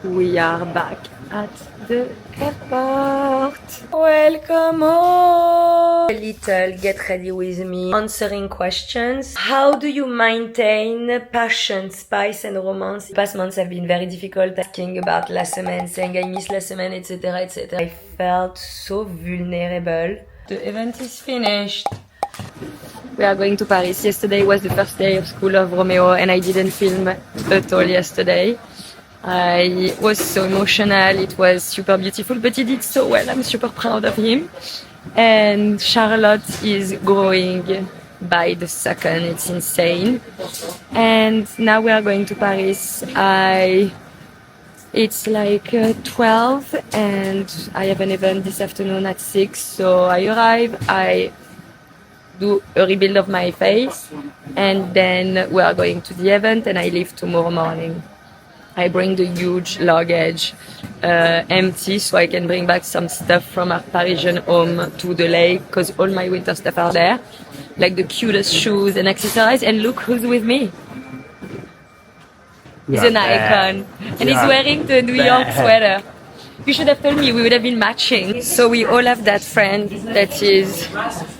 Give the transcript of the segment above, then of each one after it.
We are back at the airport. Welcome home. A little get ready with me. Answering questions. How do you maintain passion, spice and romance? The past months have been very difficult, asking about La Semaine, saying I miss La Semaine, etc, etc. I felt so vulnerable. The event is finished. We are going to Paris. Yesterday was the first day of school of Romeo and I didn't film at all yesterday. I was so emotional, it was super beautiful, but he did so well, I'm super proud of him. And Charlotte is growing by the second, it's insane. And now we are going to Paris. It's like 12 and I have an event this afternoon at 6, so I arrive, I do a rebuild of my face, and then we are going to the event and I leave tomorrow morning. I bring the huge luggage empty so I can bring back some stuff from our Parisian home to the lake because all my winter stuff are there, like the cutest shoes and accessories. And look who's with me. He's an icon and he's wearing the New York sweater. You should have told me, we would have been matching. So we all have that friend that is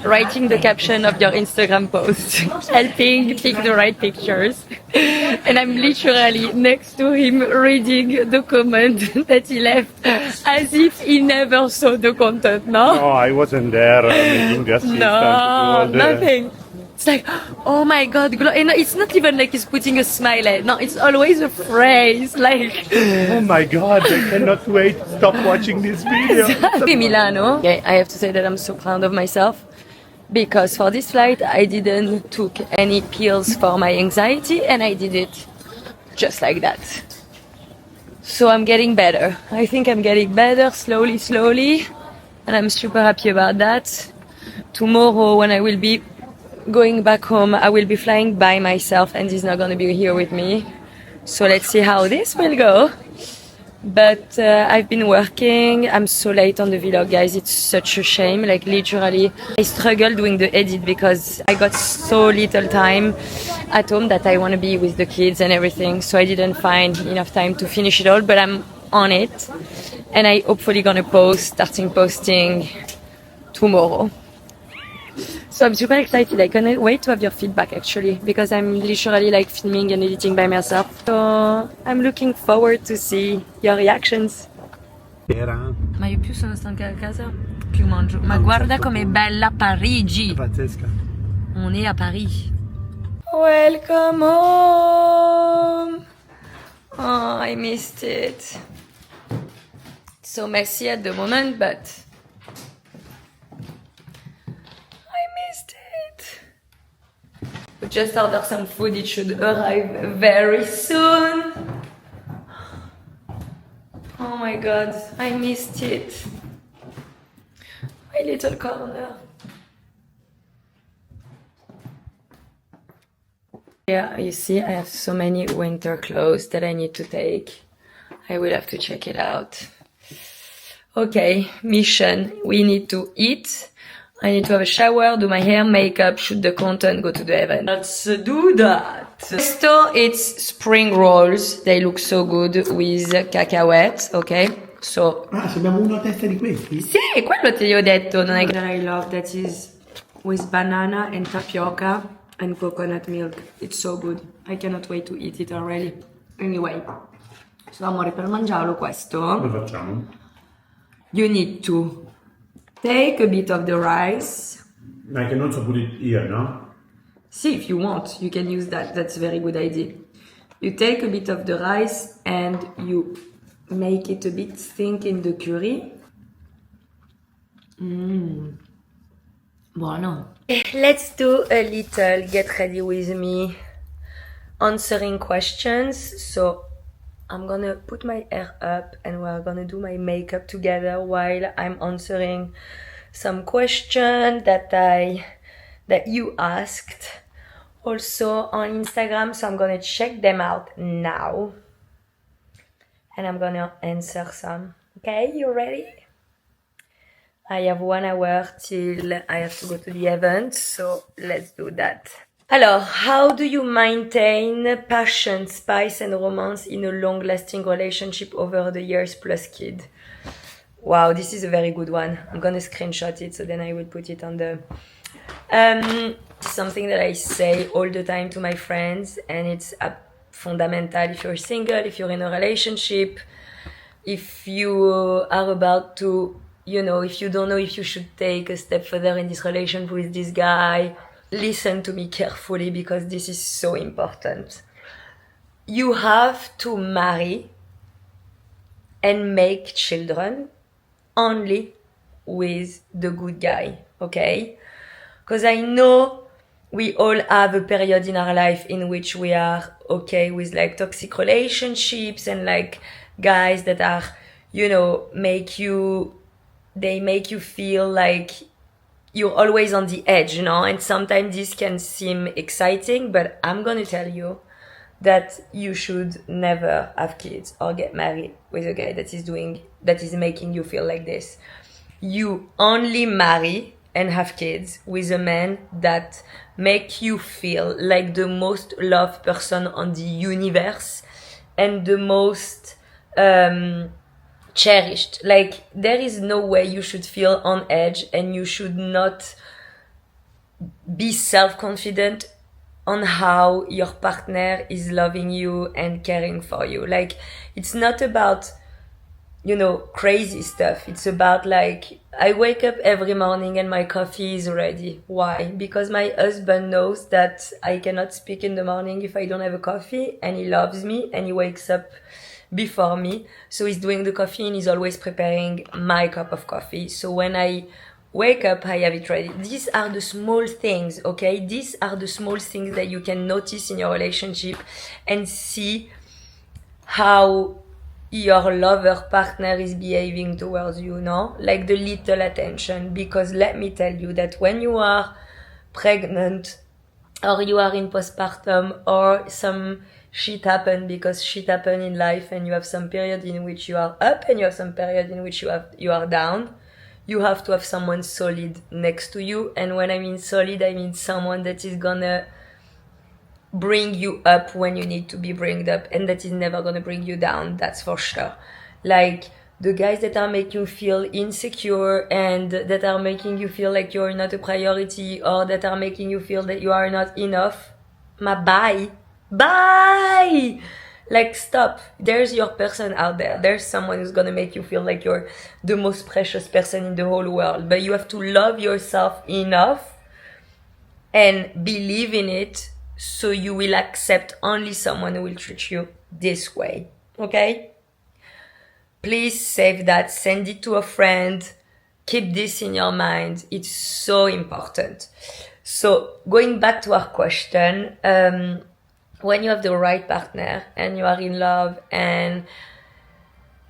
writing the caption of your Instagram post, helping pick the right pictures. And I'm literally next to him reading the comment that he left as if he never saw the content, no? No, I wasn't there making the assistant. No, nothing. It's like, oh my God, and it's not even like he's putting a smiley. No, it's always a phrase, like... Oh my God, I cannot wait. Stop watching this video. Milano. Okay, I have to say that I'm so proud of myself because for this flight, I didn't took any pills for my anxiety and I did it just like that. So I'm getting better. I think I'm getting better slowly, and I'm super happy about that. Tomorrow, when I will be going back home, I will be flying by myself and he's not going to be here with me. So let's see how this will go. But I've been working. I'm so late on the vlog, guys. It's such a shame. Like literally, I struggle doing the edit because I got so little time at home that I want to be with the kids and everything. So I didn't find enough time to finish it all, but I'm on it. And I hopefully gonna starting posting tomorrow. So I'm super excited. I cannot wait to have your feedback actually, because I'm literally like filming and editing by myself. So I'm looking forward to see your reactions. Ma io più sono stanca a casa, più mangio. Ma guarda com'è bella Parigi! Pazzesca. On est à Paris. Welcome home! Oh, I missed it. So messy at the moment, but we just ordered some food, it should arrive very soon. Oh my God, I missed it. My little corner. Yeah, you see, I have so many winter clothes that I need to take. I will have to check it out. Okay, mission. We need to eat. I need to have a shower, do my hair, makeup, shoot the content, go to the event. Let's do that. So it's spring rolls. They look so good with cacahuètes, okay? So... Ah, se abbiamo una testa di questi? Sì, quello ti ho detto. Non è che... I love that is with banana and tapioca and coconut milk. It's so good. I cannot wait to eat it already. Anyway, so amore, per mangiarlo questo... Come facciamo? You need to take a bit of the rice. I can also put it here, no? See, if you want, you can use that. That's a very good idea. You take a bit of the rice and you make it a bit thick in the curry. Buono. Let's do a little get ready with me answering questions. So I'm gonna put my hair up and we're gonna do my makeup together while I'm answering some questions that you asked also on Instagram. So I'm gonna check them out now and I'm gonna answer some. Okay, you ready? I have 1 hour till I have to go to the event, so let's do that. Alors, how do you maintain passion, spice, and romance in a long-lasting relationship over the years plus kid? Wow, this is a very good one. I'm gonna screenshot it so then I will put it on the. Something that I say all the time to my friends, and it's fundamental if you're single, if you're in a relationship, if you are about to, if you don't know if you should take a step further in this relationship with this guy, listen to me carefully because this is so important. You have to marry and make children only with the good guy, okay? Because I know we all have a period in our life in which we are okay with like toxic relationships and like guys that are, they make you feel like you're always on the edge, and sometimes this can seem exciting, but I'm gonna tell you that you should never have kids or get married with a guy that is making you feel like this. You only marry and have kids with a man that make you feel like the most loved person on the universe and the most cherished. Like, there is no way you should feel on edge, and you should not be self-confident on how your partner is loving you and caring for you. Like, it's not about crazy stuff. It's about like, I wake up every morning and my coffee is ready. Why? Because my husband knows that I cannot speak in the morning if I don't have a coffee, and he loves me and he wakes up before me. So he's doing the coffee and he's always preparing my cup of coffee. So when I wake up, I have it ready. These are the small things, okay? These are the small things that you can notice in your relationship and see how your lover partner is behaving towards you, like the little attention. Because let me tell you that when you are pregnant or you are in postpartum or some shit happen, because shit happen in life, and you have some period in which you are up and you have some period in which you are down, you have to have someone solid next to you. And when I mean solid, I mean someone that is gonna bring you up when you need to be bringed up, and that is never gonna bring you down, that's for sure. Like, the guys that are making you feel insecure and that are making you feel like you're not a priority, or that are making you feel that you are not enough, bye. Like, stop. There's your person out there. There's someone who's gonna make you feel like you're the most precious person in the whole world. But you have to love yourself enough and believe in it, so you will accept only someone who will treat you this way, okay? Please save that, send it to a friend, keep this in your mind. It's so important. So, going back to our question, when you have the right partner and you are in love and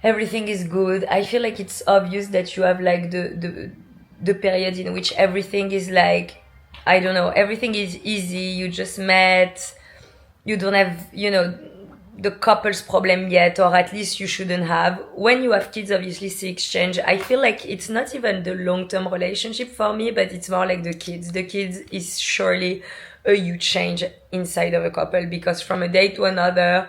everything is good, I feel like it's obvious that you have like the period in which everything is like, I don't know, everything is easy, you just met, you don't have, the couple's problem yet, or at least you shouldn't have. When you have kids, obviously, see exchange. I feel like it's not even the long-term relationship for me, but it's more like the kids. The kids is surely a huge change inside of a couple, because from a day to another,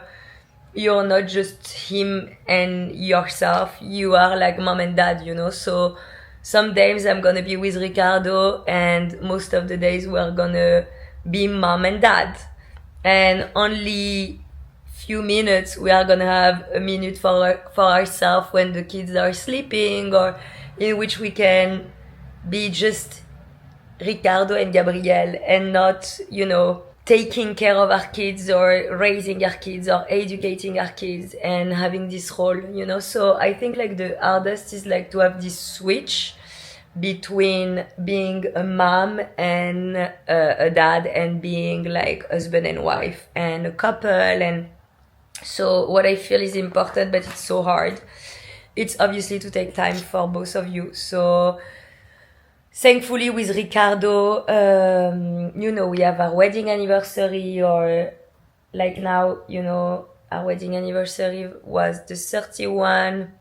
you're not just him and yourself, you are like mom and dad, so some days I'm gonna be with Ricardo, and most of the days we're gonna be mom and dad, and only few minutes we are gonna have a minute for ourselves when the kids are sleeping, or in which we can be just Ricardo and Gabrielle, and not, taking care of our kids or raising our kids or educating our kids and having this role, So I think like the hardest is like to have this switch between being a mom and a dad, and being like husband and wife and a couple. And so what I feel is important, but it's so hard, it's obviously to take time for both of you. So thankfully with Ricardo, we have our wedding anniversary, or like now, our wedding anniversary was the 31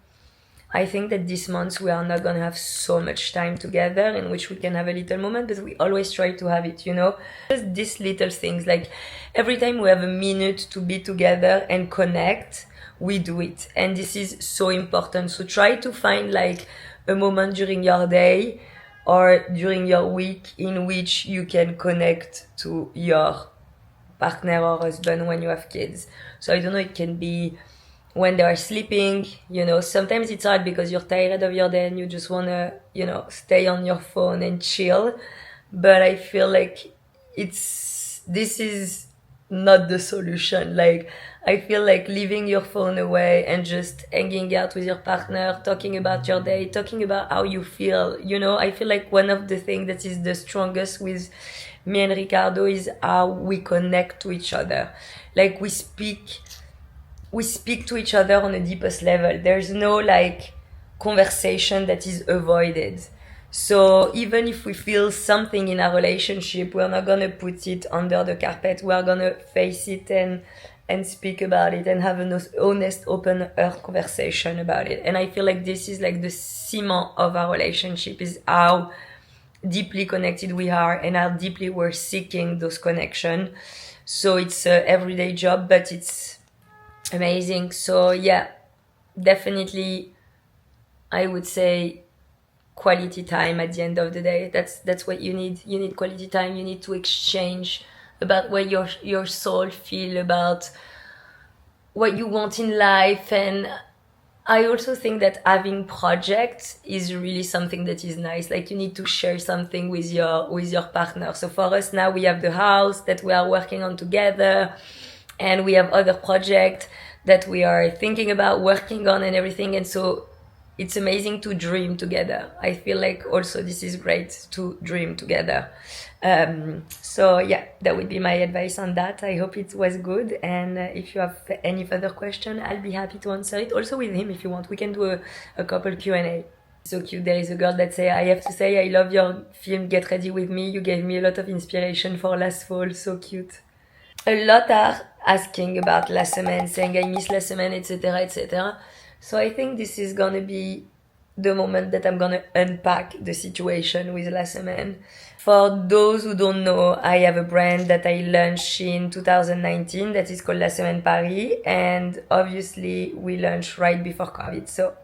I think that this month we are not gonna have so much time together in which we can have a little moment, but we always try to have it, you know? Just these little things, like every time we have a minute to be together and connect, we do it. And this is so important. So try to find like a moment during your day or during your week in which you can connect to your partner or husband when you have kids. So I don't know, it can be when they are sleeping, you know, sometimes it's hard because you're tired of your day and you just want to, you know, stay on your phone and chill. But I feel like this is not the solution. Like, I feel like leaving your phone away and just hanging out with your partner, talking about your day, talking about how you feel, you know, I feel like one of the things that is the strongest with me and Ricardo is how we connect to each other. Like, we speak to each other on the deepest level. There's no like conversation that is avoided. So even if we feel something in our relationship, we're not gonna put it under the carpet. We're gonna face it and speak about it and have an honest, open earth conversation about it. And I feel like this is like the cement of our relationship, is how deeply connected we are and how deeply we're seeking those connections. So it's an everyday job, but it's amazing. So yeah, definitely I would say quality time at the end of the day. That's what you need. You need quality time. You need to exchange about what your soul feel, about what you want in life. And I also think that having projects is really something that is nice. Like, you need to share something with your partner. So for us now, we have the house that we are working on together, and we have other projects that we are thinking about working on and everything. And so it's amazing to dream together. I feel like also this is great to dream together. So yeah, that would be my advice on that. I hope it was good. And if you have any further question, I'll be happy to answer it. Also with him, if you want, we can do a couple Q&A. So cute. There is a girl that say, I have to say, I love your film, Get Ready With Me. You gave me a lot of inspiration for last fall. So cute. A lot are asking about La Semaine, saying I miss La Semaine, etc., etc. So I think this is gonna be the moment that I'm gonna unpack the situation with La Semaine. For those who don't know, I have a brand that I launched in 2019 that is called La Semaine Paris, and obviously we launched right before COVID. So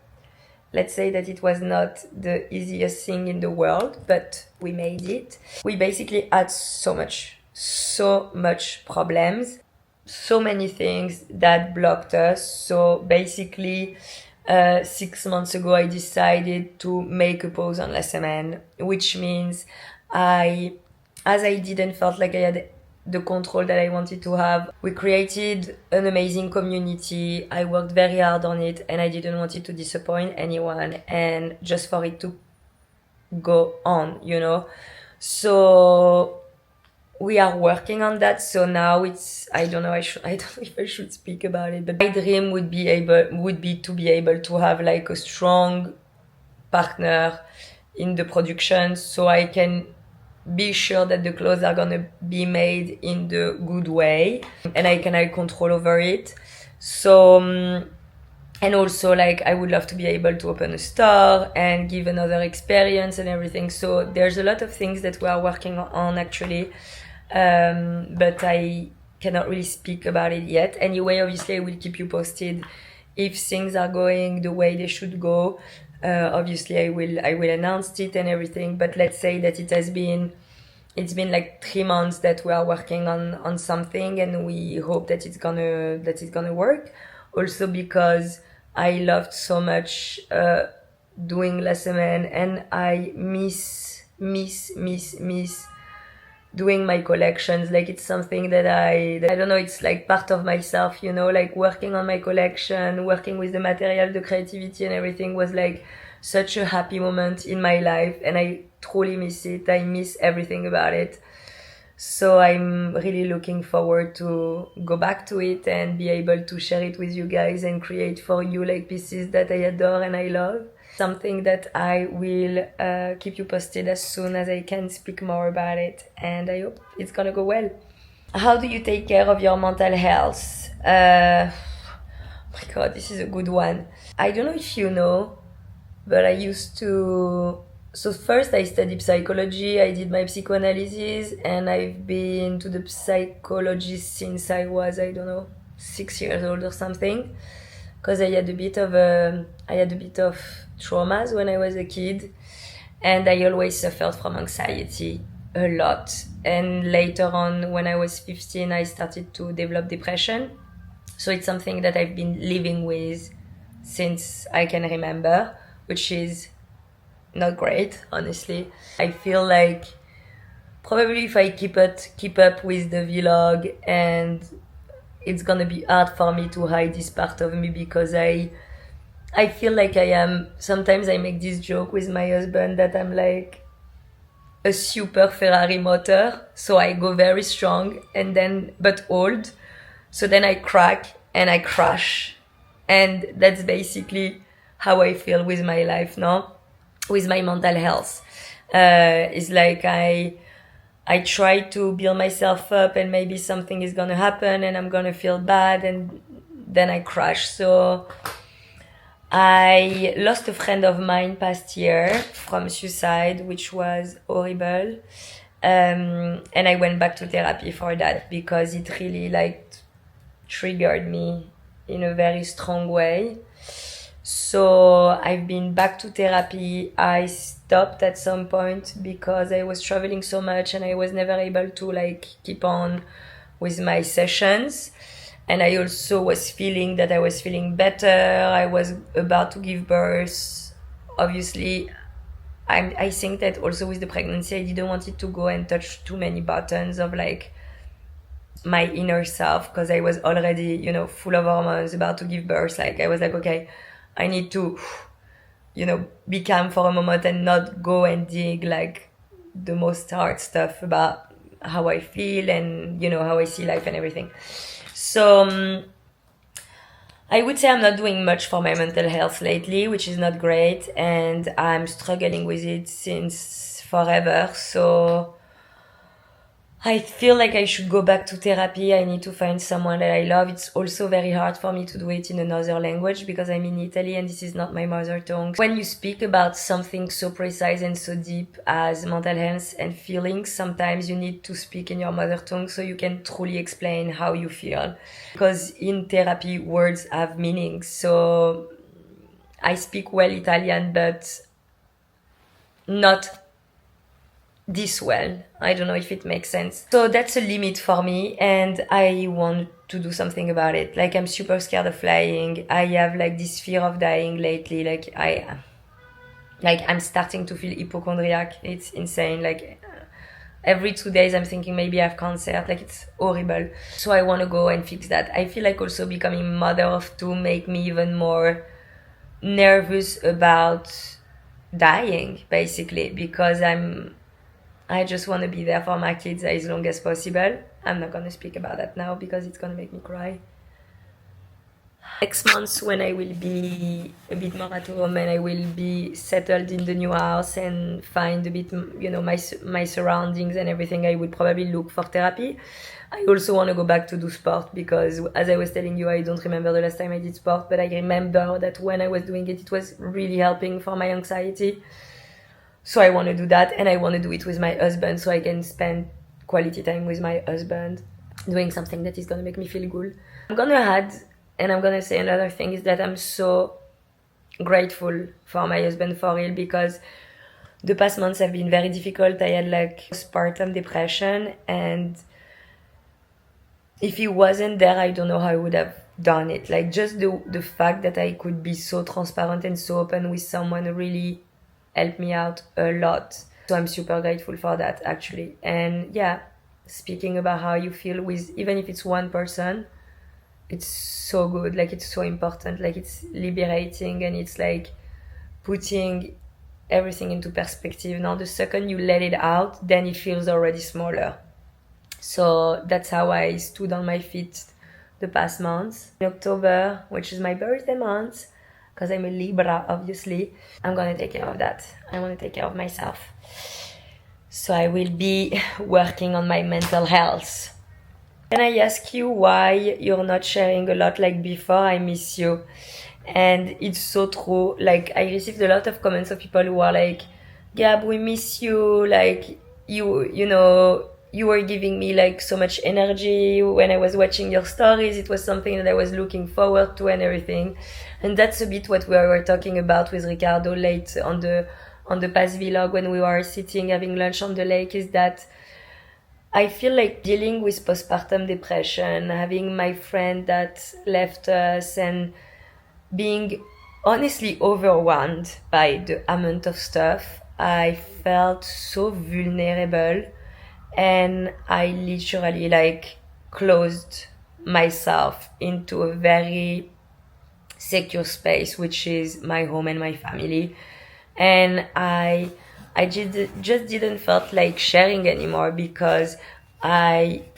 let's say that it was not the easiest thing in the world, but we made it. We basically had so much problems, so many things that blocked us. So basically 6 months ago I decided to make a pause on La Semaine, which means as I didn't felt like I had the control that I wanted to have, we created an amazing community. I worked very hard on it, and I didn't want it to disappoint anyone, and just for it to go on, you know. So we are working on that. So now it's, I don't know if I should speak about it, but my dream would be to be able to have like a strong partner in the production, so I can be sure that the clothes are gonna be made in the good way and I can have control over it. So and also, like, I would love to be able to open a store and give another experience and everything. So there's a lot of things that we are working on actually, but I cannot really speak about it yet. Anyway, obviously I will keep you posted if things are going the way they should go. Obviously I will announce it and everything, but let's say that it's been like 3 months that we are working on something, and we hope that it's gonna work. Also because I loved so much doing La Semaine, and I miss doing my collections. Like, it's something that I don't know, it's like part of myself, you know, like working on my collection, working with the material, the creativity and everything was like such a happy moment in my life, and I truly miss it. I miss everything about it. So I'm really looking forward to go back to it and be able to share it with you guys and create for you like pieces that I adore and I love. Something that I will keep you posted as soon as I can speak more about it, and I hope it's gonna go well. How do you take care of your mental health? Oh my god, this is a good one. I don't know if you know, but I used to. So first I studied psychology, I did my psychoanalysis, and I've been to the psychologist since I was, I don't know, 6 years old or something, because I had a bit of traumas when I was a kid, and I always suffered from anxiety a lot. And later on, when I was 15, I started to develop depression. So it's something that I've been living with since I can remember, which is not great, honestly. I feel like probably if I keep up with the vlog, and it's gonna be hard for me to hide this part of me, because I feel like I am. Sometimes I make this joke with my husband that I'm like a super Ferrari motor, so I go very strong and then but old, so then I crack and I crash, and that's basically how I feel with my life now, with my mental health. It's like I try to build myself up, and maybe something is gonna happen and I'm gonna feel bad, and then I crash. So I lost a friend of mine past year from suicide, which was horrible. And I went back to therapy for that, because it really like triggered me in a very strong way. So I've been back to therapy. I stopped at some point because I was traveling so much and I was never able to like keep on with my sessions. And I also was feeling that I was feeling better. I was about to give birth. Obviously, I think that also with the pregnancy, I didn't want it to go and touch too many buttons of like my inner self, because I was already, full of hormones, about to give birth. Like I was like, okay, I need to, be calm for a moment and not go and dig like the most hard stuff about how I feel and, how I see life and everything. So I would say I'm not doing much for my mental health lately, which is not great. And I'm struggling with it since forever. So I feel like I should go back to therapy. I need to find someone that I love. It's also very hard for me to do it in another language, because I'm in Italy and this is not my mother tongue. When you speak about something so precise and so deep as mental health and feelings, sometimes you need to speak in your mother tongue so you can truly explain how you feel. Because in therapy, words have meanings. So I speak well Italian, but not this well. I don't know if it makes sense. So that's a limit for me, and I want to do something about it. Like I'm super scared of flying. I have like this fear of dying lately. I'm starting to feel hypochondriac. It's insane. Like every 2 days I'm thinking maybe I have cancer. Like it's horrible. So I want to go and fix that. I feel like also becoming mother of two make me even more nervous about dying, basically, because I just want to be there for my kids as long as possible. I'm not going to speak about that now because it's going to make me cry. Next month, when I will be a bit more at home and I will be settled in the new house and find a bit, my surroundings and everything, I would probably look for therapy. I also want to go back to do sport, because as I was telling you, I don't remember the last time I did sport, but I remember that when I was doing it, it was really helping for my anxiety. So I want to do that, and I want to do it with my husband, so I can spend quality time with my husband, doing something that is going to make me feel good. I'm going to add, and I'm going to say another thing, is that I'm so grateful for my husband, for real, because the past months have been very difficult. I had like postpartum depression, and if he wasn't there, I don't know how I would have done it. Like just the fact that I could be so transparent and so open with someone really helped me out a lot. So I'm super grateful for that, actually. And yeah, speaking about how you feel with, even if it's one person, it's so good. Like it's so important. Like it's liberating, and it's like putting everything into perspective. Now the second you let it out, then it feels already smaller. So that's how I stood on my feet the past months. In October, which is my birthday month, because I'm a Libra, obviously, I'm gonna take care of that. I want to take care of myself. So I will be working on my mental health. Can I ask you why you're not sharing a lot like before? I miss you. And it's so true. Like, I received a lot of comments of people who are like, Gab, we miss you. Like, you know, you were giving me like so much energy when I was watching your stories. It was something that I was looking forward to and everything. And that's a bit what we were talking about with Ricardo late on the past vlog when we were sitting having lunch on the lake, is that I feel like dealing with postpartum depression, having my friend that left us, and being honestly overwhelmed by the amount of stuff. I felt so vulnerable, and I literally like closed myself into a very secure space, which is my home and my family. And I just didn't felt like sharing anymore, because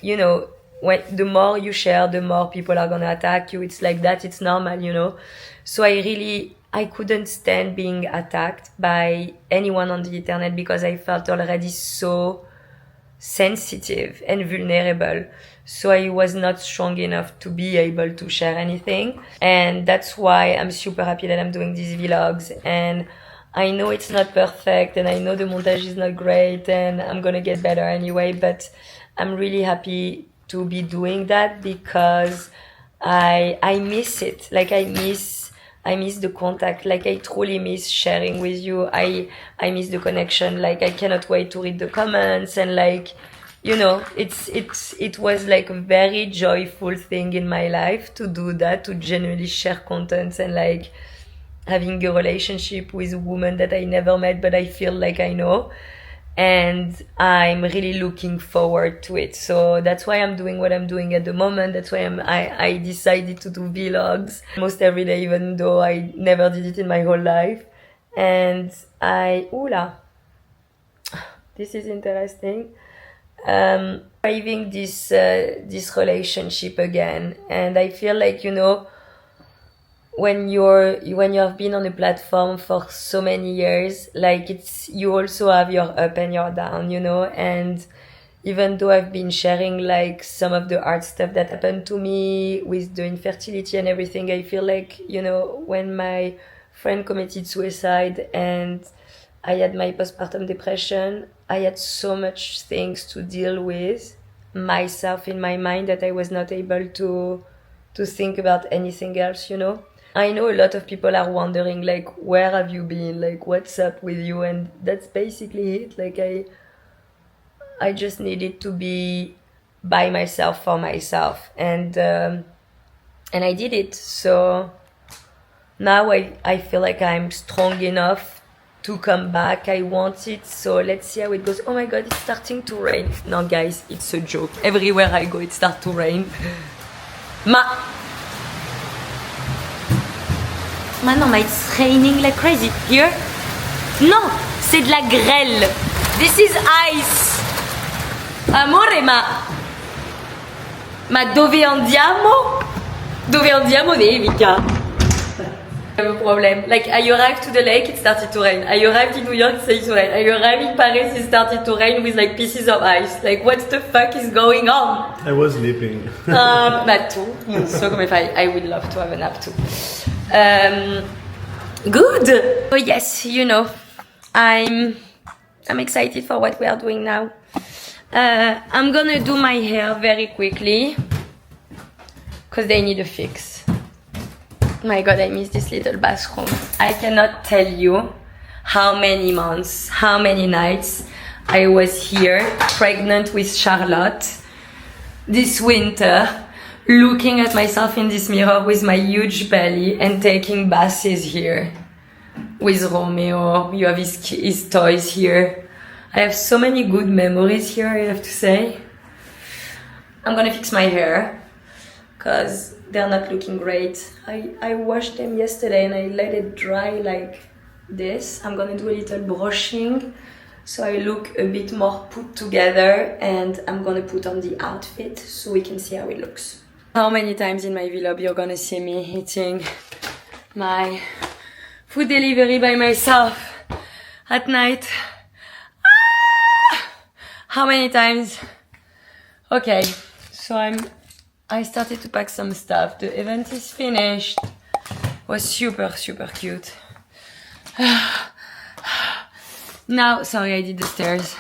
you know, when the more you share, the more people are gonna attack you. It's like that, it's normal, you know. So I couldn't stand being attacked by anyone on the internet, because I felt already so sensitive and vulnerable. So I was not strong enough to be able to share anything. And that's why I'm super happy that I'm doing these vlogs. And I know it's not perfect, and I know the montage is not great, and I'm gonna get better anyway, but I'm really happy to be doing that, because I miss it. Like, I miss the contact. Like, I truly miss sharing with you. I miss the connection. Like, I cannot wait to read the comments, and like, you know, it was like a very joyful thing in my life to do that, to genuinely share content, and like having a relationship with a woman that I never met, but I feel like I know. And I'm really looking forward to it. So that's why I'm doing what I'm doing at the moment. That's why I decided to do vlogs almost every day, even though I never did it in my whole life. And this is interesting. Craving this relationship again. And I feel like, you know, when you have been on a platform for so many years, like, you also have your up and your down, you know. And even though I've been sharing like some of the hard stuff that happened to me with the infertility and everything, I feel like, you know, when my friend committed suicide and I had my postpartum depression, I had so much things to deal with myself in my mind that I was not able to think about anything else, you know. I know a lot of people are wondering, like, where have you been? Like, what's up with you? And that's basically it. Like, I just needed to be by myself for myself. And I did it. So now I feel like I'm strong enough to come back. I want it. So let's see how it goes. Oh my God, it's starting to rain. No, guys, it's a joke. Everywhere I go, it starts to rain. Non, it's raining like crazy. Here? Non, c'est de la grêle. This is ice. Amore, ma dove andiamo? Dove andiamo, Mica? I have a problem. Like, I arrived to the lake, it started to rain. I arrived in New York, it started to rain. I arrived in Paris, it started to rain with like pieces of ice. Like, what the fuck is going on? I was sleeping. But too. So come if I would love to have a nap too. Good. Oh yes, you know, I'm excited for what we are doing now. I'm gonna do my hair very quickly because they need a fix. My God, I miss this little bathroom. I cannot tell you how many months, how many nights I was here pregnant with Charlotte this winter, looking at myself in this mirror with my huge belly and taking baths here with Romeo. You have his toys here. I have so many good memories here, I have to say. I'm gonna fix my hair because they're not looking great. I washed them yesterday and I let it dry like this. I'm gonna do a little brushing so I look a bit more put together, and I'm gonna put on the outfit so we can see how it looks. How many times in my vlog you're gonna see me eating my food delivery by myself at night? How many times? Okay, so I started to pack some stuff. The event is finished. was super, super cute. Now, sorry, I did the stairs.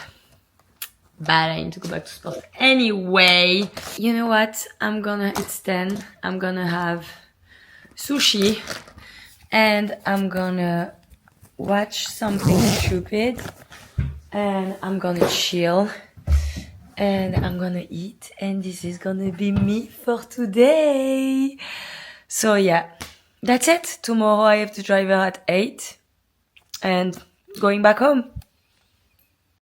But I need to go back to sport anyway. You know what? It's 10. I'm gonna have sushi. And I'm gonna watch something stupid. And I'm gonna chill. And I'm gonna eat. And this is gonna be me for today. So yeah, that's it. Tomorrow I have to drive her at 8. And going back home.